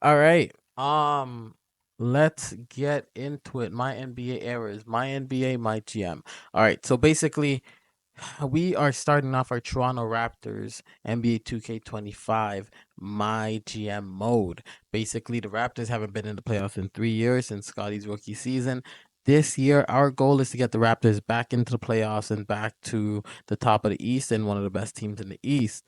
All right. Let's get into it. My NBA errors, my NBA, my GM. All right. So basically, we are starting off our Toronto Raptors NBA 2k25 my GM mode. Basically, the Raptors haven't been in the playoffs in 3 years since Scotty's rookie season. This year, our goal is to get the Raptors back into the playoffs and back to the top of the East and one of the best teams in the East.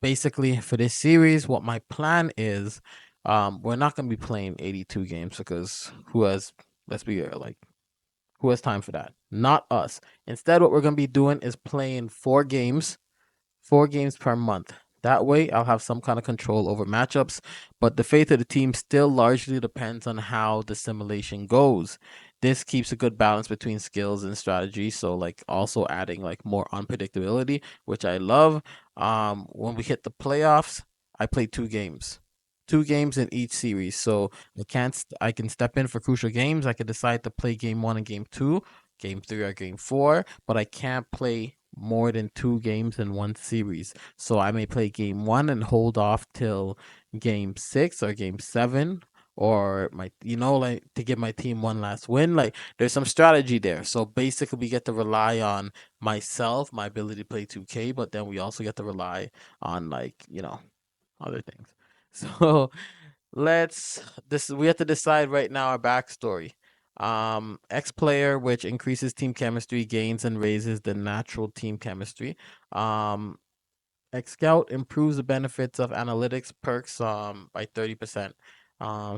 Basically, for this series, what my plan is, we're not going to be playing 82 games because let's be real, like, who has time for that? Not us. Instead, what we're going to be doing is playing 4 games per month. That way, I'll have some kind of control over matchups, but the fate of the team still largely depends on how the simulation goes. This keeps a good balance between skills and strategy, so like also adding like more unpredictability, which I love. When we hit the playoffs, I play 2 games. 2 games in each series. So I can step in for crucial games. I can decide to play game 1 and game 2, game 3 or game 4, but I can't play more than 2 games in one series. So I may play game 1 and hold off till game 6 or game 7, or like to give my team one last win. Like there's some strategy there. So basically we get to rely on myself, my ability to play 2K, but then we also get to rely on other things. So we have to decide right now our backstory. X player, which increases team chemistry, gains and raises the natural team chemistry. Um, X Scout improves the benefits of analytics perks by 30%.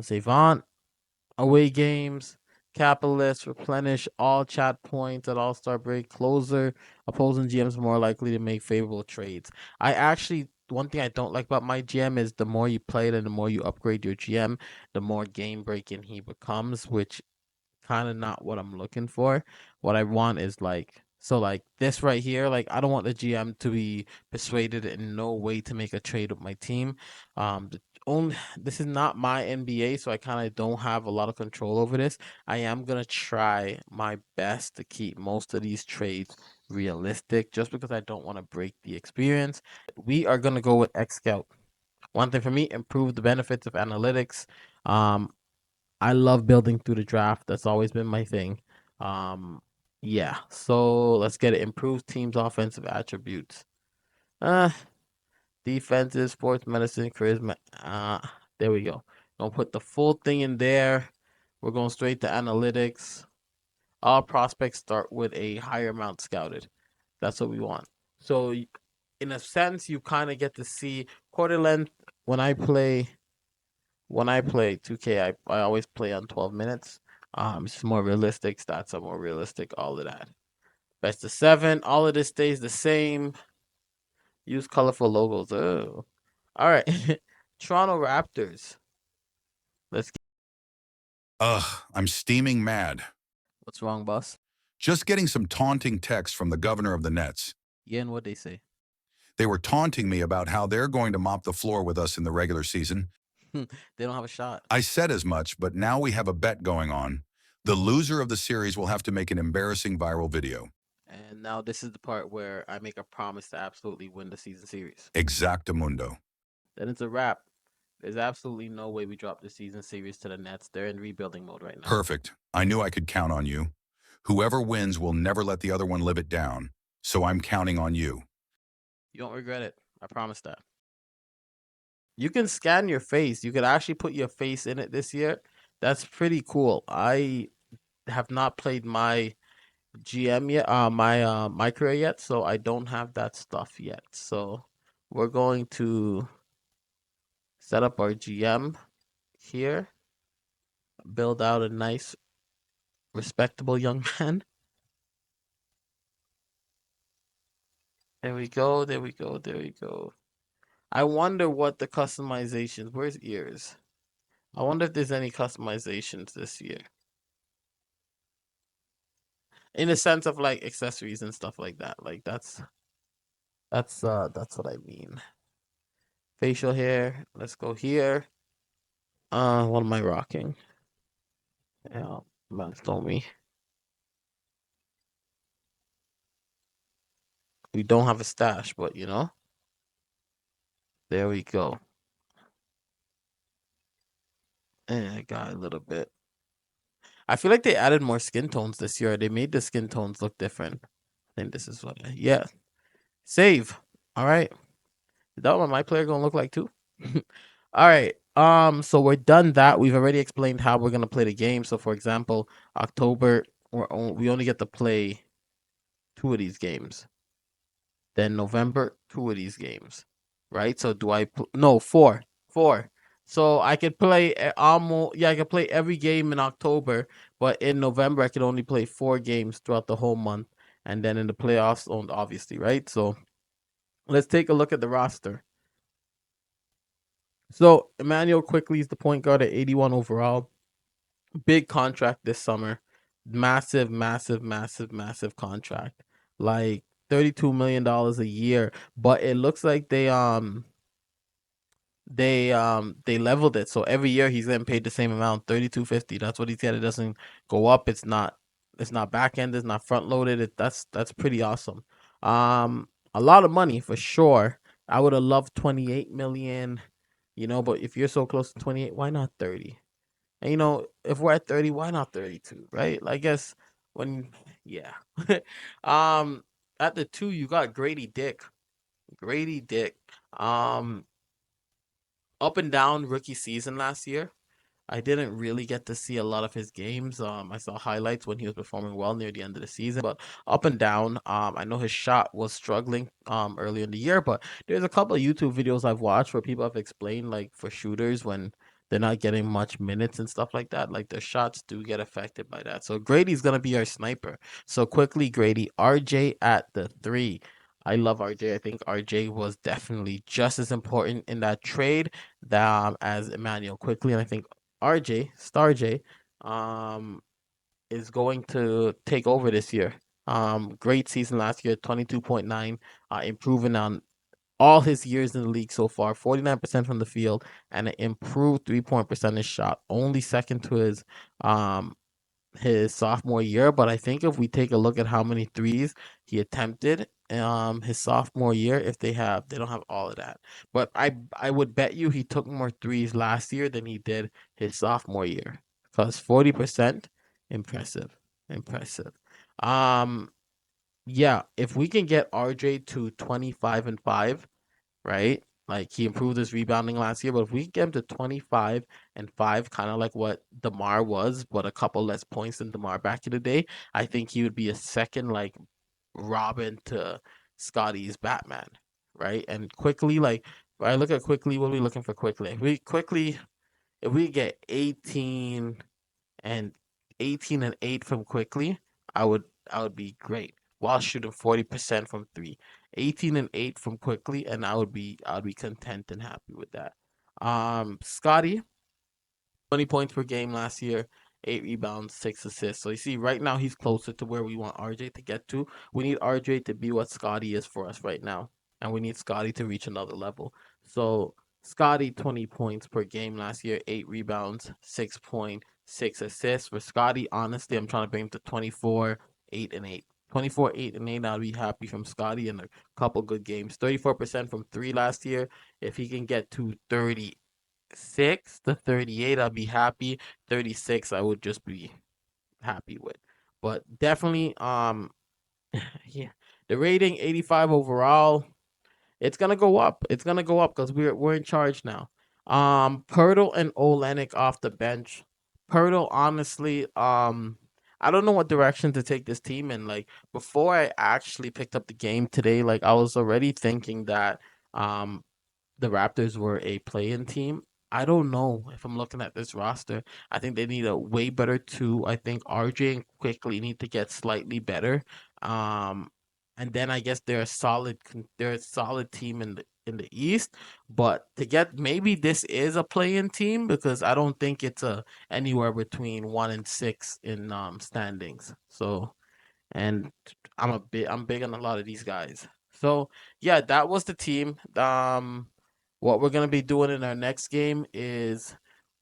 Savant, away games, capitalist, replenish all chat points at All Star break, closer, opposing GMs more likely to make favorable trades. One thing I don't like about my GM is the more you play it and the more you upgrade your GM, the more game breaking he becomes, which kind of not what I'm looking for. What I want is like this right here. Like I don't want the GM to be persuaded in no way to make a trade with my team. The only This is not my NBA, so I kind of don't have a lot of control over this. I am gonna try my best to keep most of these trades realistic, just because I don't want to break the experience. We are gonna go with X Scout. One thing for me, improve the benefits of analytics. Um, I love building through the draft. That's always been my thing. Um, yeah. So let's get it. Improve team's offensive attributes. Uh, Defensive, sports medicine, charisma. There we go. Don't put the full thing in there. We're going straight to analytics. All prospects start with a higher amount scouted. That's what we want. So, in a sense, you kind of get to see quarter length when I play when I play 2K, I always play on 12 minutes. It's just more realistic. Stats are more realistic. All of that. Best of 7. All of this stays the same. Use colorful logos. Oh. All right. Toronto Raptors. Let's get. Ugh, I'm steaming mad. What's wrong, boss? Just getting some taunting text from the governor of the Nets. Yeah, and what they say. They were taunting me about how they're going to mop the floor with us in the regular season. They don't have a shot. I said as much, but now we have a bet going on. The loser of the series will have to make an embarrassing viral video. And now this is the part where I make a promise to absolutely win the season series. Exactamundo. Then it's a wrap. There's absolutely no way we drop the season series to the Nets. They're in rebuilding mode right now. Perfect. I knew I could count on you. Whoever wins will never let the other one live it down. So I'm counting on you. You don't regret it. I promise that. You can scan your face. You could actually put your face in it this year. That's pretty cool. I have not played my GM yet, my career yet, so I don't have that stuff yet. So we're going to set up our GM here, build out a nice, respectable young man. There we go. There we go. There we go. I wonder what the customizations. Where's ears? I wonder if there's any customizations this year. In the sense of like accessories and stuff like that. Like that's what I mean. Facial hair. Let's go here. What am I rocking? Yeah, man, told me we don't have a stash, but there we go. I got a little bit. I feel like they added more skin tones this year. They made the skin tones look different. I think this is what. Yeah, save. All right. Is that what my player gonna look like too? All right. So we're done that. We've already explained how we're gonna play the game. So for example, October, we only get to play two of these games. Then November, two of these games, right? So do I? No, four, four. So I could play almost. Yeah, I could play every game in October, but in November I could only play four games throughout the whole month, and then in the playoffs, obviously, right? So let's take a look at the roster. So Emmanuel quickly is the point guard at 81 overall. Big contract this summer. Massive, massive, massive, massive contract. Like $32 million a year. But it looks like they leveled it. So every year he's getting paid the same amount, 32.50. That's what he's getting. It doesn't go up. It's not back end, it's not front loaded. That's pretty awesome. A lot of money for sure. I would have loved 28 million, but if you're so close to 28, why not 30? And if we're at 30, why not 32, right? I guess when yeah. um at the 2 you got Grady Dick. Grady Dick. Um Up and down rookie season last year. I didn't really get to see a lot of his games. I saw highlights when he was performing well near the end of the season, but up and down. I know his shot was struggling early in the year, but there's a couple of YouTube videos I've watched where people have explained like for shooters when they're not getting much minutes and stuff like that, like their shots do get affected by that. So Grady's gonna be our sniper. So quickly, Grady, RJ at the 3. I love RJ. I think RJ was definitely just as important in that trade as Emmanuel quickly, and I think RJ, Star J, um, is going to take over this year. Great season last year, 22.9, improving on all his years in the league so far, 49% from the field, and an improved 3-point percentage shot, only second to um his sophomore year. But I think if we take a look at how many threes he attempted his sophomore year, if they don't have all of that. But I would bet you he took more threes last year than he did his sophomore year. Because 40%, impressive. Impressive. Um yeah, if we can get RJ to 25 and 5, right? Like he improved his rebounding last year, but if we get him to 25 and 5, kind of like what DeMar was, but a couple less points than DeMar back in the day, I think he would be a second like Robin to Scotty's Batman, right? And quickly, like I look at quickly, what are we looking for quickly? If we get and 18 and 8 from quickly, I would be great. While shooting 40% from 3. 18 and 8 from quickly, and I would be content and happy with that. Scotty, 20 points per game last year, 8 rebounds, 6 assists. So you see, right now he's closer to where we want RJ to get to. We need RJ to be what Scotty is for us right now, and we need Scotty to reach another level. So Scotty, 20 points per game last year, 8 rebounds, 6.6 assists. For Scotty, honestly, I'm trying to bring him to 24, 8 and 8. 24, 8 and 8, I'll be happy from Scotty in a couple good games. 34% from three last year. If he can get to 36 to 38, I'll be happy. 36, I would just be happy with. But definitely, yeah, the rating 85 overall. It's gonna go up. It's gonna go up because we're in charge now. Pirtle and Olenek off the bench. Pirtle, honestly, I don't know what direction to take this team in. Like before I actually picked up the game today, like I was already thinking that um the Raptors were a play-in team. I don't know if I'm looking at this roster. I think they need a way better two. I think RJ and quickly need to get slightly better. Um, and then I guess they're a solid team in the East. But to get maybe this is a play-in team because I don't think it's a anywhere between 1 and 6 in standings. So and I'm big on a lot of these guys. So yeah, that was the team. What we're gonna be doing in our next game is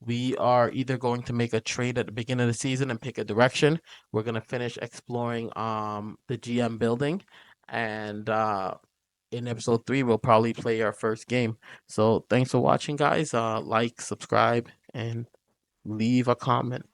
we are either going to make a trade at the beginning of the season and pick a direction. We're gonna finish exploring the GM building, and in episode 3 we'll probably play our first game. So thanks for watching, guys. Like, subscribe, and leave a comment.